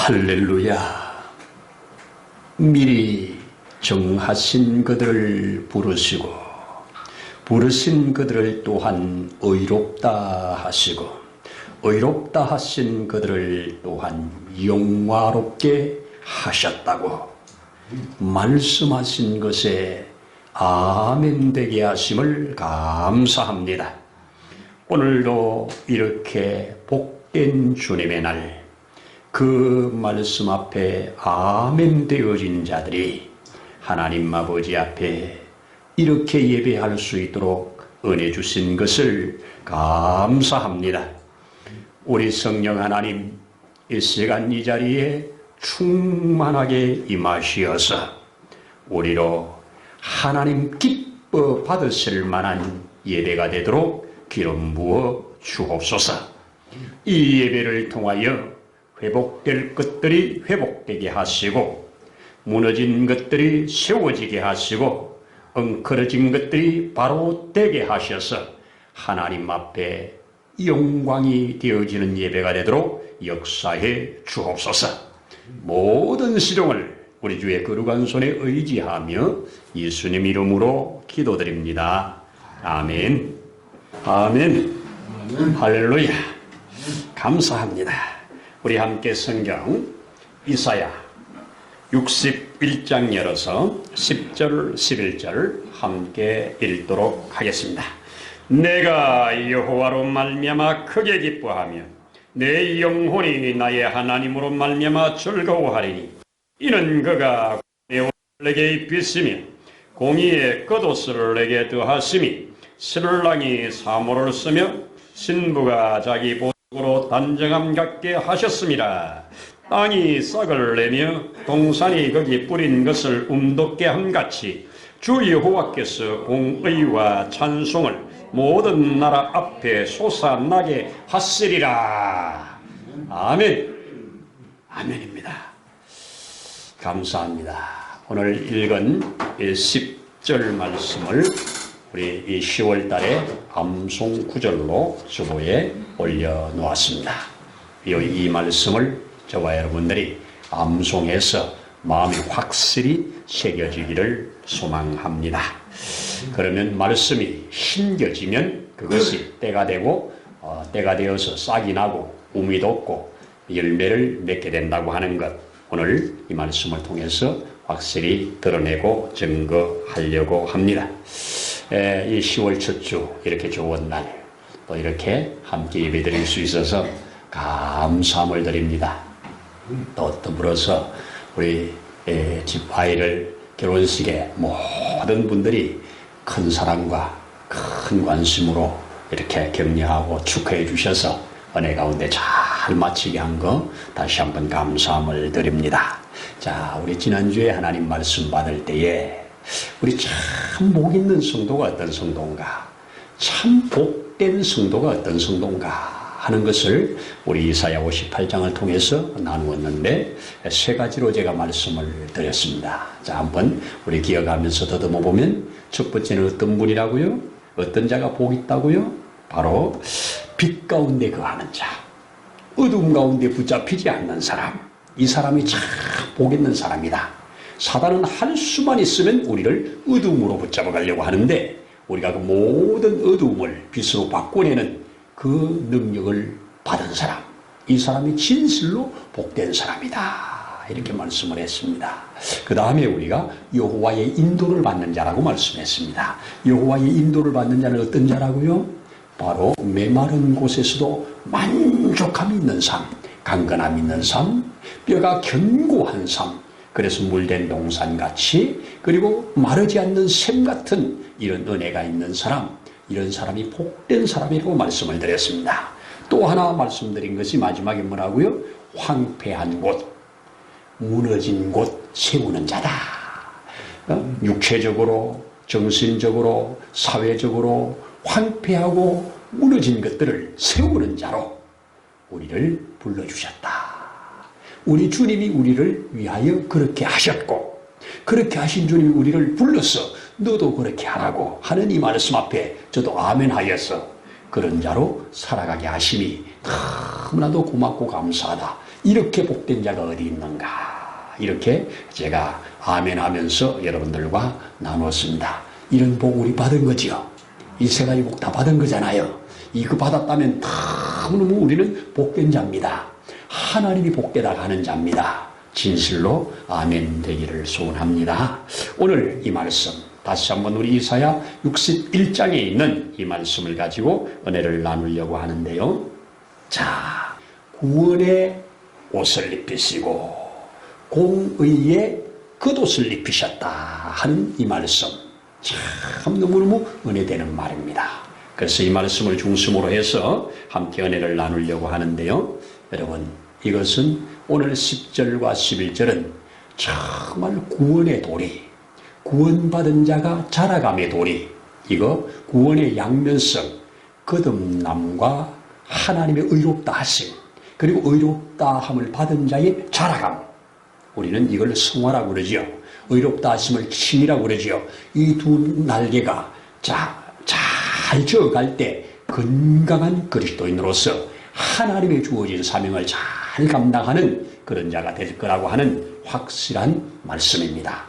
할렐루야. 미리 정하신 그들을 부르시고 부르신 그들을 또한 의롭다 하시고 의롭다 하신 그들을 또한 영화롭게 하셨다고 말씀하신 것에 아멘 되게 하심을 감사합니다. 오늘도 이렇게 복된 주님의 날, 그 말씀 앞에 아멘 되어진 자들이 하나님 아버지 앞에 이렇게 예배할 수 있도록 은혜 주신 것을 감사합니다. 우리 성령 하나님, 이 시간 이 자리에 충만하게 임하시어서 우리로 하나님 기뻐 받으실 만한 예배가 되도록 기름 부어 주옵소서. 이 예배를 통하여 회복될 것들이 회복되게 하시고 무너진 것들이 세워지게 하시고 엉클어진 것들이 바로 되게 하셔서 하나님 앞에 영광이 되어지는 예배가 되도록 역사해 주옵소서. 모든 시종을 우리 주의 거룩한 손에 의지하며 예수님 이름으로 기도드립니다. 아멘. 아멘. 할렐루야. 감사합니다. 우리 함께 성경 이사야 61장 열어서 10절 11절 함께 읽도록 하겠습니다. 내가 여호와로 말미암아 크게 기뻐하며 내 영혼이 나의 하나님으로 말미암아 즐거워하리니 이는 그가 내 옷을 내게 입히시며 공의의 겉옷을 내게 더하시니 신랑이 사모를 쓰며 신부가 자기 보석으로 단정함 갖게 하셨습니다. 땅이 싹을 내며 동산이 거기 뿌린 것을 움돋게 함같이 주 여호와께서 공의와 찬송을 모든 나라 앞에 솟아나게 하시리라. 아멘. 아멘입니다. 감사합니다. 오늘 읽은 10절 말씀을 우리 이 10월 달에 암송 구절로 주보에 올려놓았습니다. 이 말씀을 저와 여러분들이 암송해서 마음이 확실히 새겨지기를 소망합니다. 그러면 말씀이 심겨지면 그것이 때가 되고 때가 되어서 싹이 나고 우미 돋고 열매를 맺게 된다고 하는 것, 오늘 이 말씀을 통해서 확실히 드러내고 증거하려고 합니다. 이 10월 첫 주 이렇게 좋은 날 또 이렇게 함께 예배드릴 수 있어서 감사함을 드립니다. 또 더불어서 우리 집 아이를 결혼식에 모든 분들이 큰 사랑과 큰 관심으로 이렇게 격려하고 축하해 주셔서 은혜 가운데 잘 마치게 한 거 다시 한번 감사함을 드립니다. 자, 우리 지난주에 하나님 말씀 받을 때에 우리 참 복 있는 성도가 어떤 성도인가, 참 복된 성도가 어떤 성도인가 하는 것을 우리 이사야 58장을 통해서 나누었는데 세 가지로 제가 말씀을 드렸습니다. 자, 한번 우리 기억하면서 더듬어 보면 첫 번째는 어떤 분이라고요? 어떤 자가 복 있다고요? 바로 빛 가운데 거하는 자, 어두움 가운데 붙잡히지 않는 사람, 이 사람이 참 복 있는 사람이다. 사단은 할 수만 있으면 우리를 어두움으로 붙잡아 가려고 하는데 우리가 그 모든 어두움을 빛으로 바꿔내는 그 능력을 받은 사람, 이 사람이 진실로 복된 사람이다. 이렇게 말씀을 했습니다. 그 다음에 우리가 여호와의 인도를 받는 자라고 말씀했습니다. 여호와의 인도를 받는 자는 어떤 자라고요? 바로 메마른 곳에서도 만족함이 있는 삶, 강건함이 있는 삶, 뼈가 견고한 삶, 그래서 물된 동산같이, 그리고 마르지 않는 샘 같은 이런 은혜가 있는 사람, 이런 사람이 복된 사람이라고 말씀을 드렸습니다. 또 하나 말씀드린 것이 마지막에 뭐라고요? 황폐한 곳, 무너진 곳 세우는 자다. 육체적으로, 정신적으로, 사회적으로 황폐하고 무너진 것들을 세우는 자로 우리를 불러주셨다. 우리 주님이 우리를 위하여 그렇게 하셨고, 그렇게 하신 주님이 우리를 불러서 너도 그렇게 하라고 하는 이 말씀 앞에 저도 아멘 하였어. 그런 자로 살아가게 하심이 너무나도 고맙고 감사하다. 이렇게 복된 자가 어디 있는가. 이렇게 제가 아멘 하면서 여러분들과 나눴습니다. 이런 복 우리 받은 거지요. 이 세 가지 복 다 받은 거잖아요. 이거 받았다면 너무너무 우리는 복된 자입니다. 하나님이 복되다 가는 자입니다. 진실로 아멘 되기를 소원합니다. 오늘 이 말씀 다시 한번 우리 이사야 61장에 있는 이 말씀을 가지고 은혜를 나누려고 하는데요. 자, 구원의 옷을 입히시고 공의의 겉옷을 입히셨다 하는 이 말씀, 참 너무너무 은혜되는 말입니다. 그래서 이 말씀을 중심으로 해서 함께 은혜를 나누려고 하는데요. 여러분, 이것은 오늘 10절과 11절은 정말 구원의 도리, 구원받은 자가 자라감의 도리, 이거 구원의 양면성, 거듭남과 하나님의 의롭다 하심, 그리고 의롭다 함을 받은 자의 자라감, 우리는 이걸 성화라고 그러지요. 의롭다 하심을 칭이라고 그러지요. 이 두 날개가 잘 저어갈 때 건강한 그리스도인으로서 하나님의 주어진 사명을 잘 감당하는 그런 자가 될 거라고 하는 확실한 말씀입니다.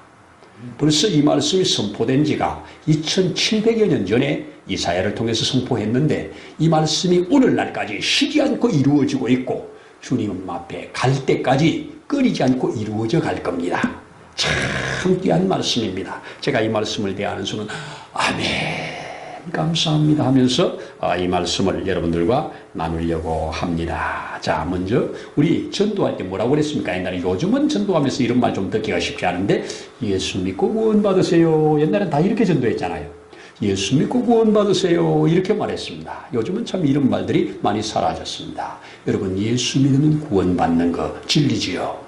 벌써 이 말씀이 선포된 지가 2700여 년 전에 이사야를 통해서 선포했는데 이 말씀이 오늘날까지 쉬지 않고 이루어지고 있고 주님 앞에 갈 때까지 끊이지 않고 이루어져 갈 겁니다. 참 귀한 말씀입니다. 제가 이 말씀을 대하는 수는 아멘 감사합니다 하면서 이 말씀을 여러분들과 나누려고 합니다. 자, 먼저 우리 전도할 때 뭐라고 그랬습니까? 옛날에 요즘은 전도하면서 이런 말 좀 듣기가 쉽지 않은데 예수 믿고 구원 받으세요. 옛날엔 다 이렇게 전도했잖아요. 예수 믿고 구원 받으세요. 이렇게 말했습니다. 요즘은 참 이런 말들이 많이 사라졌습니다. 여러분, 예수 믿으면 구원 받는 거 진리지요.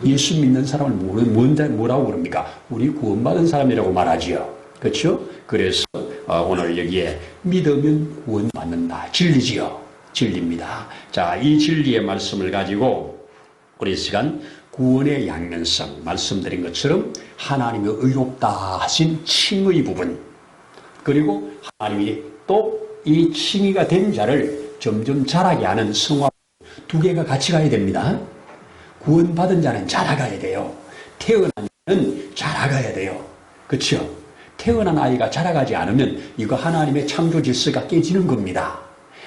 예수 믿는 사람을 뭐라고 그럽니까? 우리 구원 받은 사람이라고 말하지요. 그렇죠? 그래서 오늘 여기에 믿으면 구원 받는다. 진리지요. 진리입니다. 자, 이 진리의 말씀을 가지고 우리 시간 구원의 양면성 말씀드린 것처럼 하나님의 의롭다 하신 칭의 부분, 그리고 하나님이 또 이 칭의가 된 자를 점점 자라게 하는 성화, 두 개가 같이 가야 됩니다. 구원받은 자는 자라가야 돼요. 태어난 자는 자라가야 돼요. 그렇죠? 태어난 아이가 자라가지 않으면 이거 하나님의 창조 질서가 깨지는 겁니다.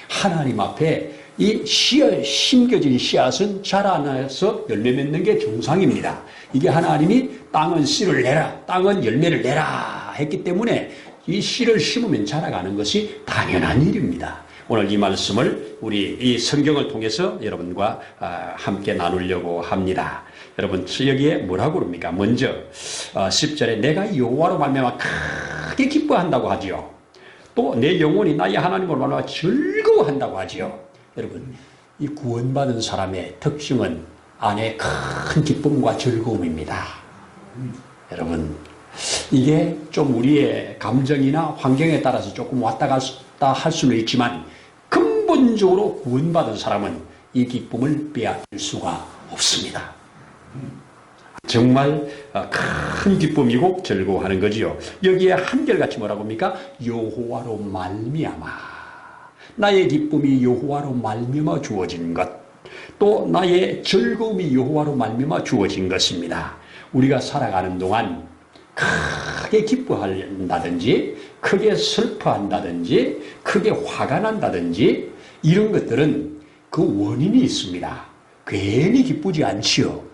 하나님 앞에 이 심겨진 씨앗은 자라나서 열매 맺는 게 정상입니다. 이게 하나님이 땅은 씨를 내라, 땅은 열매를 내라 했기 때문에 이 씨를 심으면 자라가는 것이 당연한 일입니다. 오늘 이 말씀을 우리 이 성경을 통해서 여러분과 함께 나누려고 합니다. 여러분, 여기에 뭐라고 그럽니까? 먼저 10절에 내가 여호와로 말미암아 크게 기뻐한다고 하지요. 또 내 영혼이 나의 하나님으로 말미암아 즐거워한다고 하지요. 여러분, 이 구원받은 사람의 특징은 안에 큰 기쁨과 즐거움입니다. 여러분, 이게 좀 우리의 감정이나 환경에 따라서 조금 왔다 갔다 할 수는 있지만 근본적으로 구원받은 사람은 이 기쁨을 빼앗길 수가 없습니다. 정말 큰 기쁨이고 즐거워하는 거지요. 여기에 한결같이 뭐라고 합니까? 여호와로 말미암아. 나의 기쁨이 여호와로 말미암아 주어진 것, 또 나의 즐거움이 여호와로 말미암아 주어진 것입니다. 우리가 살아가는 동안 크게 기뻐한다든지 크게 슬퍼한다든지 크게 화가 난다든지 이런 것들은 그 원인이 있습니다. 괜히 기쁘지 않지요.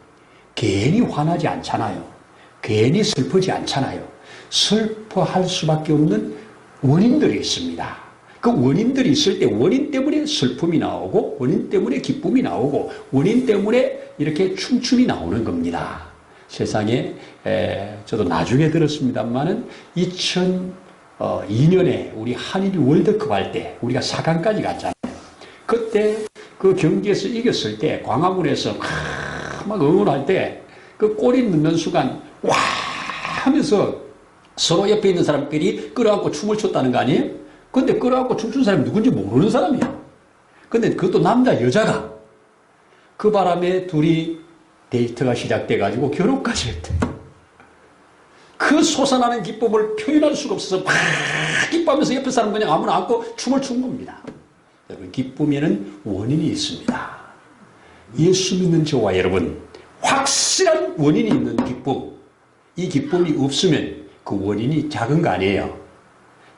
괜히 화나지 않잖아요. 괜히 슬프지 않잖아요. 슬퍼할 수밖에 없는 원인들이 있습니다. 그 원인들이 있을 때 원인 때문에 슬픔이 나오고 원인 때문에 기쁨이 나오고 원인 때문에 이렇게 춤춤이 나오는 겁니다. 세상에 저도 나중에 들었습니다만은 2002년에 우리 한일 월드컵 할 때 우리가 4강까지 갔잖아요. 그때 그 경기에서 이겼을 때 광화문에서 막 응원할 때 그 골이 넣는 순간 와 하면서 서로 옆에 있는 사람끼리 끌어안고 춤을 췄다는 거 아니에요? 근데 끌어안고 춤춘 사람이 누군지 모르는 사람이에요. 근데 그것도 남자 여자가 그 바람에 둘이 데이트가 시작돼가지고 결혼까지 했대. 그 솟아나는 기쁨을 표현할 수가 없어서 막 기뻐하면서 옆에 사람 그냥 아무나 안고 춤을 춘 겁니다. 여러분, 기쁨에는 원인이 있습니다. 예수 믿는 저와 여러분, 확실한 원인이 있는 기쁨, 이 기쁨이 없으면 그 원인이 작은 거 아니에요.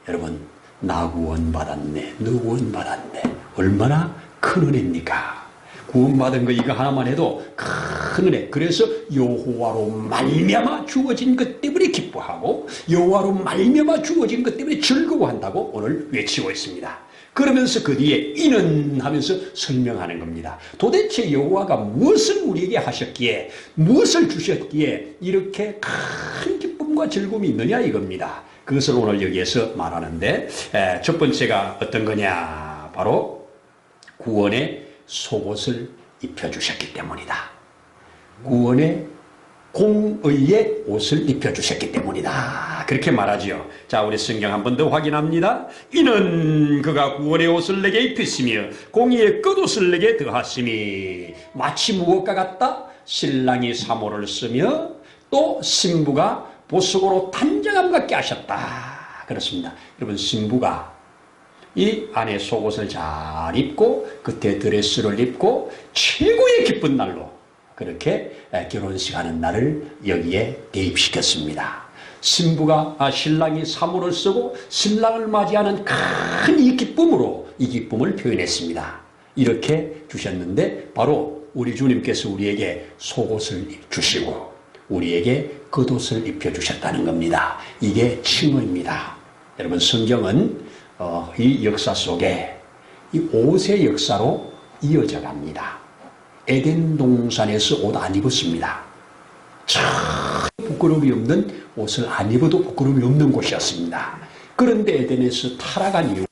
여러분, 나 구원받았네, 너 구원받았네, 얼마나 큰 은혜입니까? 구원받은 거 이거 하나만 해도 큰 은혜. 그래서 여호와로 말미암아 주어진 것 때문에 기뻐하고 여호와로 말미암아 주어진 것 때문에 즐거워한다고 오늘 외치고 있습니다. 그러면서 그 뒤에 이는 하면서 설명하는 겁니다. 도대체 여호와가 무엇을 우리에게 하셨기에, 무엇을 주셨기에 이렇게 큰 기쁨과 즐거움이 있느냐 이겁니다. 그것을 오늘 여기에서 말하는데, 첫 번째가 어떤 거냐, 바로 구원의 속옷을 입혀주셨기 때문이다. 구원의 공의의 옷을 입혀주셨기 때문이다. 그렇게 말하지요. 자, 우리 성경 한 번 더 확인합니다. 이는 그가 구원의 옷을 내게 입히시며 공의의 끝옷을 내게 더하시니 마치 무엇과 같다? 신랑이 사모를 쓰며 또 신부가 보석으로 단장함 같게 하셨다. 그렇습니다. 여러분, 신부가 이 안에 속옷을 잘 입고 겉에 드레스를 입고 최고의 기쁜 날로 그렇게 결혼식 하는 날을 여기에 대입시켰습니다. 신랑이 사모를 쓰고 신랑을 맞이하는 큰 이 기쁨으로 이 기쁨을 표현했습니다. 이렇게 주셨는데 바로 우리 주님께서 우리에게 속옷을 주시고 우리에게 겉옷을 입혀주셨다는 겁니다. 이게 칭호입니다. 여러분, 성경은 이 역사 속에 이 옷의 역사로 이어져 갑니다. 에덴 동산에서 옷 안 입었습니다. 참 부끄러움이 없는 옷을 안 입어도 부끄러움이 없는 곳이었습니다. 그런데 에덴에서 타락한 이후에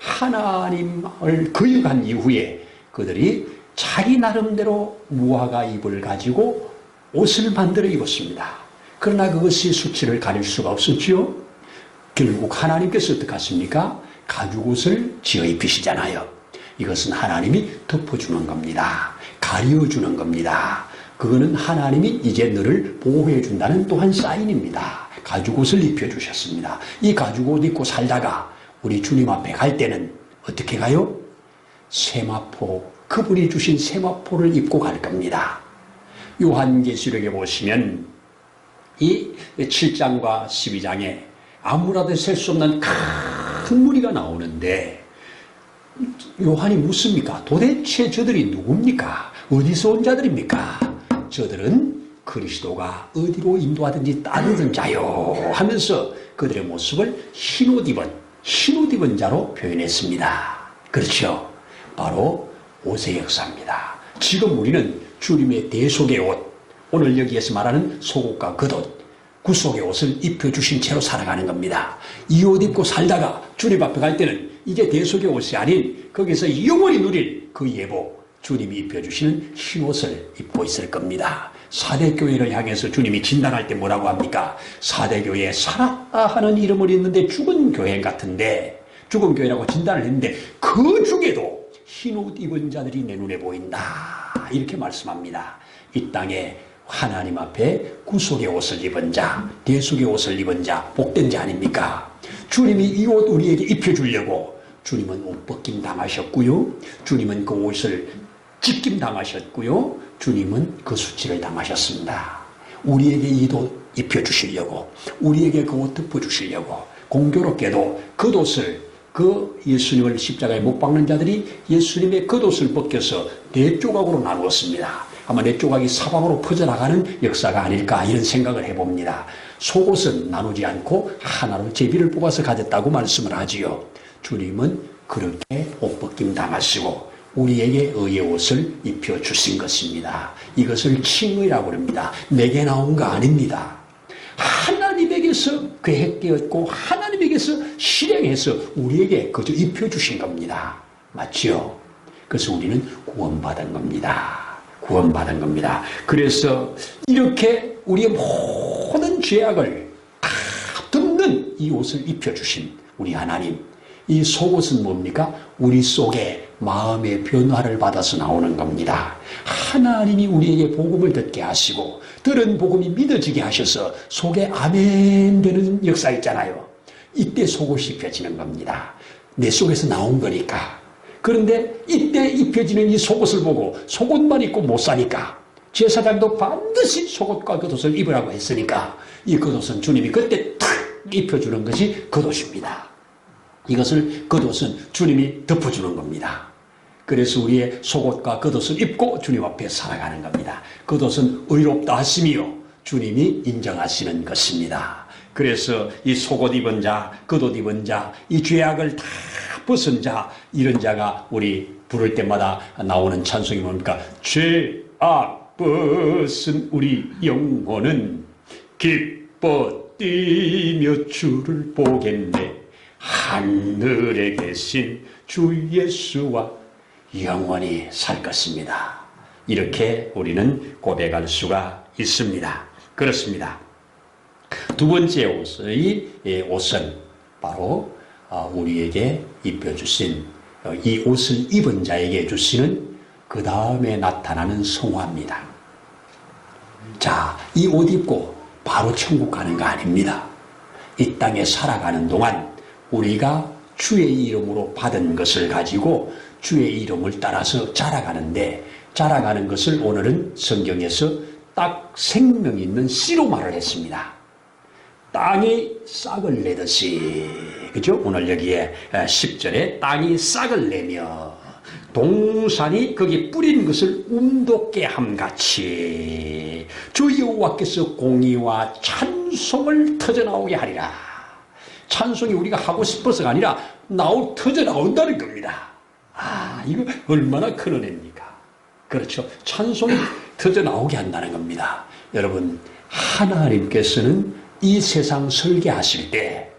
하나님을 거역한 이후에 그들이 자기 나름대로 무화과 잎을 가지고 옷을 만들어 입었습니다. 그러나 그것이 수치를 가릴 수가 없었지요. 결국 하나님께서 어떻게 하십니까? 가죽옷을 지어 입히시잖아요. 이것은 하나님이 덮어주는 겁니다. 가려주는 겁니다. 그거는 하나님이 이제 너를 보호해 준다는 또한 사인입니다. 가죽옷을 입혀주셨습니다. 이 가죽옷 입고 살다가 우리 주님 앞에 갈 때는 어떻게 가요? 세마포, 그분이 주신 세마포를 입고 갈 겁니다. 요한계시록에 보시면 이 7장과 12장에 아무라도 셀 수 없는 큰 무리가 나오는데 요한이 묻습니까? 도대체 저들이 누굽니까? 어디서 온 자들입니까? 저들은 그리스도가 어디로 인도하든지 따르던 자요 하면서 그들의 모습을 흰옷 입은 자로 표현했습니다. 그렇죠? 바로 옷의 역사입니다. 지금 우리는 주님의 대속의 옷, 오늘 여기에서 말하는 속옷과 겉옷, 구속의 옷을 입혀주신 채로 살아가는 겁니다. 이 옷 입고 살다가 주님 앞에 갈 때는 이제 대속의 옷이 아닌 거기서 영원히 누릴 그 예복, 주님이 입혀주시는 흰옷을 입고 있을 겁니다. 사대교회를 향해서 주님이 진단할 때 뭐라고 합니까? 사대교회에 살았다 하는 이름을 있는데 죽은 교회 같은데, 죽은 교회라고 진단을 했는데 그 중에도 흰옷 입은 자들이 내 눈에 보인다, 이렇게 말씀합니다. 이 땅에 하나님 앞에 구속의 옷을 입은 자, 대속의 옷을 입은 자, 복된 자 아닙니까? 주님이 이 옷 우리에게 입혀주려고 주님은 옷 벗김 당하셨고요, 주님은 그 옷을 찢김 당하셨고요, 주님은 그 수치를 당하셨습니다. 우리에게 이 옷 입혀주시려고, 우리에게 그 옷 덮어주시려고, 공교롭게도 겉옷을, 그 예수님을 십자가에 못 박는 자들이 예수님의 겉옷을 벗겨서 네 조각으로 나누었습니다. 아마 네 조각이 사방으로 퍼져나가는 역사가 아닐까, 이런 생각을 해봅니다. 속옷은 나누지 않고 하나로 제비를 뽑아서 가졌다고 말씀을 하지요. 주님은 그렇게 옷 벗김 당하시고 우리에게 의의 옷을 입혀주신 것입니다. 이것을 칭의라고 합니다. 내게 나온 거 아닙니다. 하나님에게서 계획되었고 하나님에게서 실행해서 우리에게 그저 입혀주신 겁니다. 맞죠? 그래서 우리는 구원받은 겁니다. 구원받은 겁니다. 그래서 이렇게 우리의 모든 죄악을 다 덮는 이 옷을 입혀주신 우리 하나님, 이 속옷은 뭡니까? 우리 속에 마음의 변화를 받아서 나오는 겁니다. 하나님이 우리에게 복음을 듣게 하시고 들은 복음이 믿어지게 하셔서 속에 아멘 되는 역사 있잖아요. 이때 속옷이 입혀지는 겁니다. 내 속에서 나온 거니까. 그런데 이때 입혀지는 이 속옷을 보고 속옷만 입고 못 사니까 제사장도 반드시 속옷과 겉옷을 입으라고 했으니까 이 겉옷은 주님이 그때 탁 입혀주는 것이 겉옷입니다. 이것을 겉옷은 주님이 덮어주는 겁니다. 그래서 우리의 속옷과 겉옷을 입고 주님 앞에 살아가는 겁니다. 겉옷은 의롭다 하심이요 주님이 인정하시는 것입니다. 그래서 이 속옷 입은 자, 겉옷 입은 자, 이 죄악을 다 벗은 자, 이런 자가 우리 부를 때마다 나오는 찬송이 뭡니까? 죄악 벗은 우리 영혼은 기뻐 뛰며 주를 보겠네. 하늘에 계신 주 예수와 영원히 살 것입니다. 이렇게 우리는 고백할 수가 있습니다. 그렇습니다. 두 번째 옷은 바로 우리에게 입혀주신 이 옷을 입은 자에게 주시는 그 다음에 나타나는 성화입니다. 자, 이 옷 입고 바로 천국 가는 거 아닙니다. 이 땅에 살아가는 동안 우리가 주의 이름으로 받은 것을 가지고 주의 이름을 따라서 자라가는데 자라가는 것을 오늘은 성경에서 딱 생명 있는 씨로 말을 했습니다. 땅이 싹을 내듯이, 그죠? 오늘 여기에 10절에 땅이 싹을 내며 동산이 거기 뿌린 것을 움돋게 함같이 주 여호와께서 공의와 찬송을 터져나오게 하리라. 찬송이 우리가 하고 싶어서가 아니라 터져나온다는 겁니다. 이거 얼마나 큰 은혜입니까? 그렇죠. 찬송이 터져나오게 한다는 겁니다. 여러분, 하나님께서는 이 세상 설계하실 때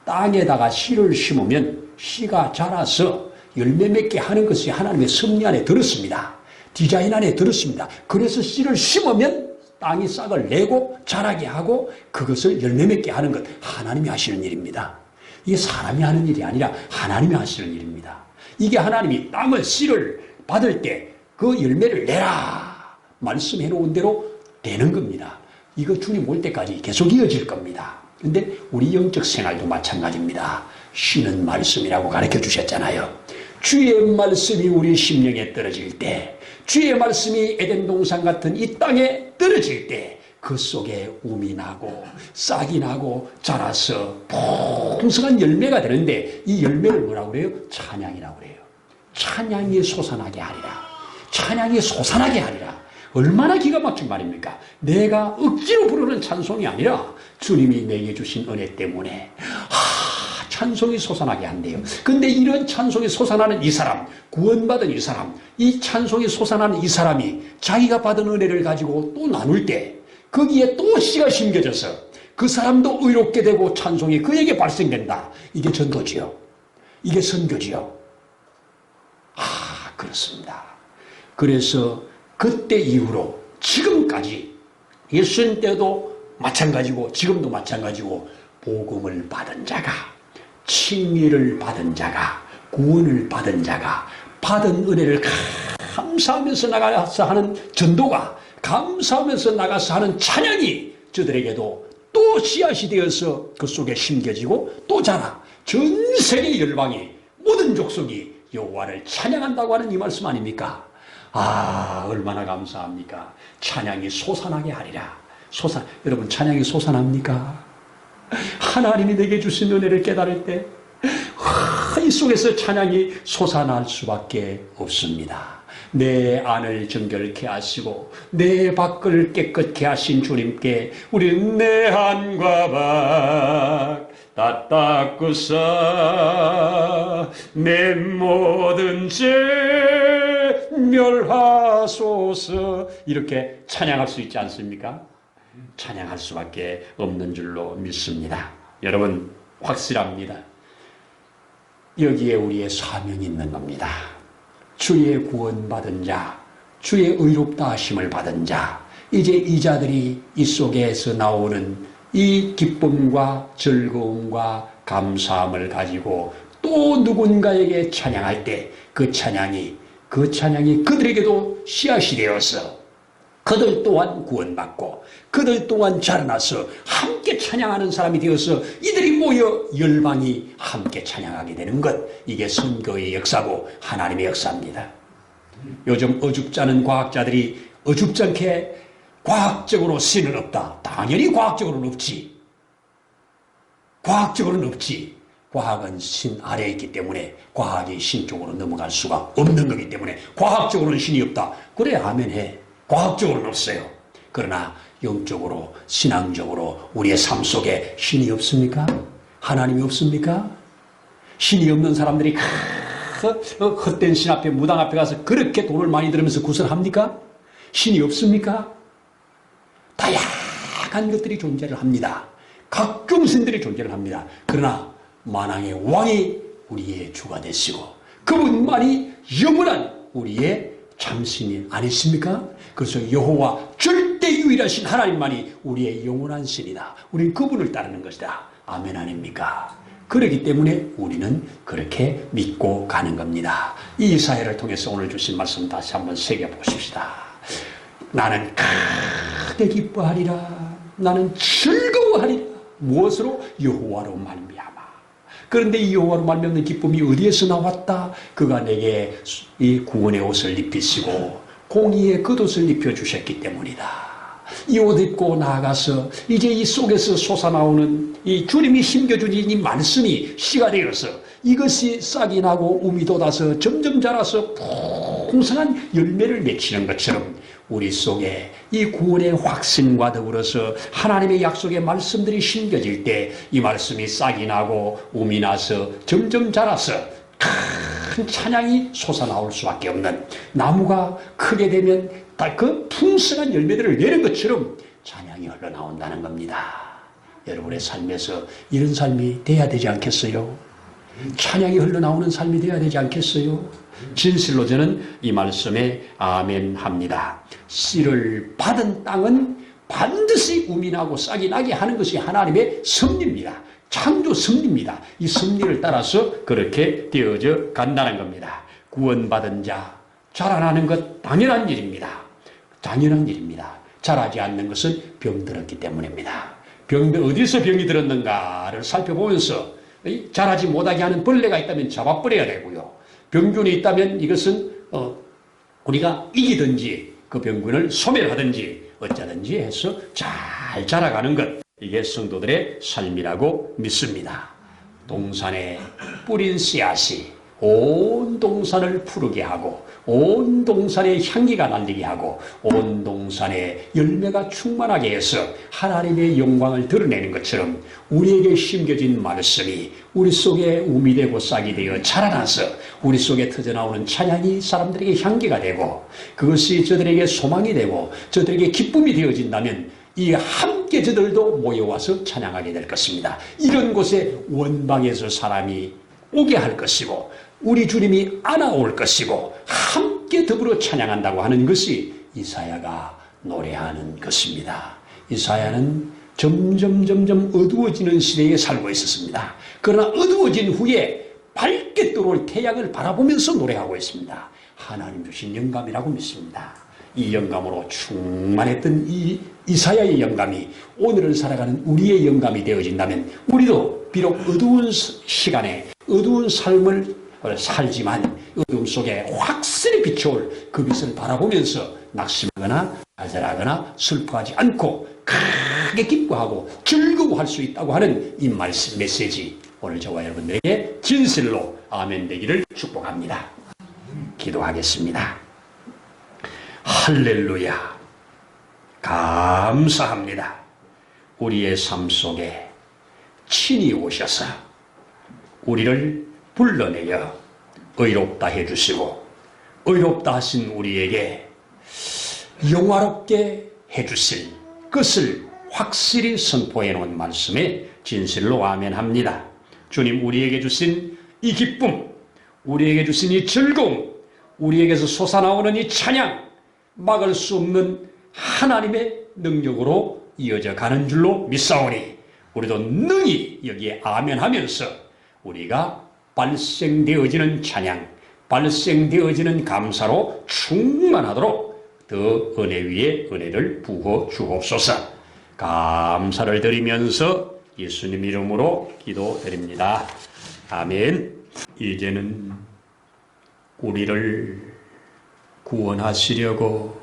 땅에다가 씨를 심으면 씨가 자라서 열매 맺게 하는 것이 하나님의 섭리 안에 들었습니다. 디자인 안에 들었습니다. 그래서 씨를 심으면 땅이 싹을 내고 자라게 하고 그것을 열매 맺게 하는 것, 하나님이 하시는 일입니다. 이게 사람이 하는 일이 아니라 하나님이 하시는 일입니다. 이게 하나님이 땅을 씨를 받을 때 그 열매를 내라 말씀해 놓은 대로 되는 겁니다. 이거 주님 올 때까지 계속 이어질 겁니다. 근데 우리 영적 생활도 마찬가지입니다. 쉬는 말씀이라고 가르쳐 주셨잖아요. 주의 말씀이 우리 심령에 떨어질 때, 주의 말씀이 에덴 동산 같은 이 땅에 떨어질 때 그 속에 움이 나고 싹이 나고 자라서 풍성한 열매가 되는데 이 열매를 뭐라고 그래요? 찬양이라고 그래요. 찬양이 솟아나게 하리라. 찬양이 솟아나게 하리라. 얼마나 기가 막힌 말입니까? 내가 억지로 부르는 찬송이 아니라 주님이 내게 주신 은혜 때문에 찬송이 솟아나게 한대요. 근데 이런 찬송이 솟아나는 이 사람, 구원받은 이 사람, 이 찬송이 솟아나는 이 사람이 자기가 받은 은혜를 가지고 또 나눌 때 거기에 또 씨가 심겨져서 그 사람도 의롭게 되고 찬송이 그에게 발생된다. 이게 전도지요. 이게 선교지요. 그렇습니다. 그래서 그때 이후로 지금까지 예수님 때도 마찬가지고 지금도 마찬가지고 복음을 받은 자가, 칭의를 받은 자가, 구원을 받은 자가 받은 은혜를 감사하면서 나가서 하는 전도가, 감사하면서 나가서 하는 찬양이 저들에게도 또 씨앗이 되어서 그 속에 심겨지고 또 자라 전 세계 열방이 모든 족속이 여호와를 찬양한다고 하는 이 말씀 아닙니까? 얼마나 감사합니까? 찬양이 솟아나게 하리라. 여러분, 찬양이 솟아납니까? 하나님이 내게 주신 은혜를 깨달을 때 이 속에서 찬양이 솟아날 수밖에 없습니다. 내 안을 정결케 하시고 내 밖을 깨끗게 하신 주님께 우리는 내 안과 밖 다 닦으사 내 모든 죄 멸하소서, 이렇게 찬양할 수 있지 않습니까? 찬양할 수밖에 없는 줄로 믿습니다. 여러분, 확실합니다. 여기에 우리의 사명이 있는 겁니다. 주의 구원받은 자, 주의 의롭다 하심을 받은 자, 이제 이 자들이 이 속에서 나오는 이 기쁨과 즐거움과 감사함을 가지고 또 누군가에게 찬양할 때 그 찬양이 그들에게도 씨앗이 되어서 그들 또한 구원받고 그들 또한 자라나서 함께 찬양하는 사람이 되어서 이들이 모여 열방이 함께 찬양하게 되는 것, 이게 선교의 역사고 하나님의 역사입니다. 요즘 어줍지 않은 과학자들이 어줍지 않게 과학적으로 신은 없다. 당연히 과학적으로는 없지. 과학적으로는 없지. 과학은 신 아래에 있기 때문에 과학이 신 쪽으로 넘어갈 수가 없는 거기 때문에 과학적으로는 신이 없다. 그래, 아멘해. 과학적으로는 없어요. 그러나 영적으로, 신앙적으로 우리의 삶 속에 신이 없습니까? 하나님이 없습니까? 신이 없는 사람들이 헛된 신 앞에, 무당 앞에 가서 그렇게 돈을 많이 들으면서 구슬합니까? 신이 없습니까? 다양한 것들이 존재를 합니다. 각종 신들이 존재를 합니다. 그러나 만왕의 왕이 우리의 주가 되시고 그분만이 영원한 우리의 참신이 아니십니까? 그래서 여호와 절대 유일하신 하나님만이 우리의 영원한 신이다. 우리는 그분을 따르는 것이다. 아멘 아닙니까? 그렇기 때문에 우리는 그렇게 믿고 가는 겁니다. 이 이사야를 통해서 오늘 주신 말씀 다시 한번 새겨보십시다. 나는 크게 기뻐하리라. 나는 즐거워하리라. 무엇으로? 여호와로 말미암아. 그런데 이 여호와로 말미암는 기쁨이 어디에서 나왔다? 그가 내게 이 구원의 옷을 입히시고 공의의 겉옷을 입혀주셨기 때문이다. 이 옷 입고 나아가서 이제 이 속에서 솟아나오는 이 주님이 심겨주신 이 말씀이 씨가 되어서 이것이 싹이 나고 움이 돋아서 점점 자라서 풍성한 열매를 맺히는 것처럼 우리 속에 이 구원의 확신과 더불어서 하나님의 약속의 말씀들이 심겨질 때 이 말씀이 싹이 나고 움이 나서 점점 자라서 큰 찬양이 솟아나올 수밖에 없는, 나무가 크게 되면 그 풍성한 열매들을 내는 것처럼 찬양이 흘러나온다는 겁니다. 여러분의 삶에서 이런 삶이 돼야 되지 않겠어요? 찬양이 흘러나오는 삶이 돼야 되지 않겠어요? 진실로 저는 이 말씀에 아멘합니다. 씨를 받은 땅은 반드시 움이 나고 싹이 나게 하는 것이 하나님의 섭리입니다. 창조 섭리입니다. 이 섭리를 따라서 그렇게 되어져 간다는 겁니다. 구원받은 자 자라나는 것 당연한 일입니다. 당연한 일입니다. 자라지 않는 것은 병들었기 때문입니다. 어디서 병이 들었는가를 살펴보면서 자라지 못하게 하는 벌레가 있다면 잡아버려야 되고요. 병균이 있다면 이것은 우리가 이기든지 그 병균을 소멸하든지 어쩌든지 해서 잘 자라가는 것, 이게 성도들의 삶이라고 믿습니다. 동산에 뿌린 씨앗이 온 동산을 푸르게 하고 온 동산에 향기가 날리게 하고 온 동산에 열매가 충만하게 해서 하나님의 영광을 드러내는 것처럼 우리에게 심겨진 말씀이 우리 속에 움이 되고 싹이 되어 자라나서 우리 속에 터져나오는 찬양이 사람들에게 향기가 되고 그것이 저들에게 소망이 되고 저들에게 기쁨이 되어진다면 이 함께 저들도 모여와서 찬양하게 될 것입니다. 이런 곳에 원방에서 사람이 오게 할 것이고 우리 주님이 안아올 것이고 함께 더불어 찬양한다고 하는 것이 이사야가 노래하는 것입니다. 이사야는 점점 어두워지는 시대에 살고 있었습니다. 그러나 어두워진 후에 밝게 들어올 태양을 바라보면서 노래하고 있습니다. 하나님 주신 영감이라고 믿습니다. 이 영감으로 충만했던 이 이사야의 영감이 오늘을 살아가는 우리의 영감이 되어진다면 우리도 비록 어두운 시간에 어두운 삶을 살지만 어둠 속에 확실히 비춰올 그 빛을 바라보면서 낙심하거나 좌절하거나 슬퍼하지 않고 크게 기뻐하고 즐거워할 수 있다고 하는 이 말씀 메시지, 오늘 저와 여러분들에게 진실로 아멘 되기를 축복합니다. 기도하겠습니다. 할렐루야, 감사합니다. 우리의 삶 속에 친히 오셔서 우리를 불러내어 의롭다 해주시고 의롭다 하신 우리에게 영화롭게 해주실 것을 확실히 선포해 놓은 말씀에 진실로 아멘합니다. 주님, 우리에게 주신 이 기쁨, 우리에게 주신 이 즐거움, 우리에게서 솟아나오는 이 찬양, 막을 수 없는 하나님의 능력으로 이어져 가는 줄로 믿사오니 우리도 능히 여기에 아멘하면서 우리가 발생되어지는 찬양, 발생되어지는 감사로 충만하도록 더 은혜 위에 은혜를 부어 주옵소서. 감사를 드리면서 예수님 이름으로 기도드립니다. 아멘. 이제는 우리를 구원하시려고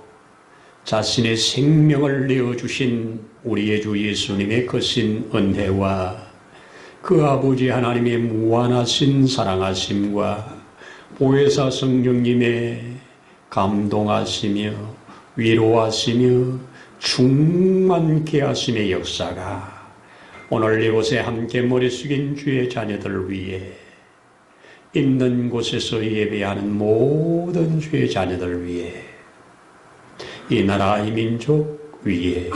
자신의 생명을 내어주신 우리의 주 예수님의 크신 은혜와 그 아버지 하나님의 무한하신 사랑하심과 보혜사 성령님의 감동하시며 위로하시며 충만케 하심의 역사가 오늘 이곳에 함께 머리 숙인 주의 자녀들 위해 있는 곳에서 예배하는 모든 주의 자녀들 위해 이 나라 이 민족 위에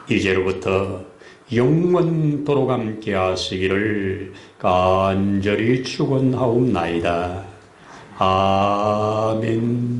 이제로부터 영원토록 함께 하시기를 간절히 축원하옵나이다. 아멘.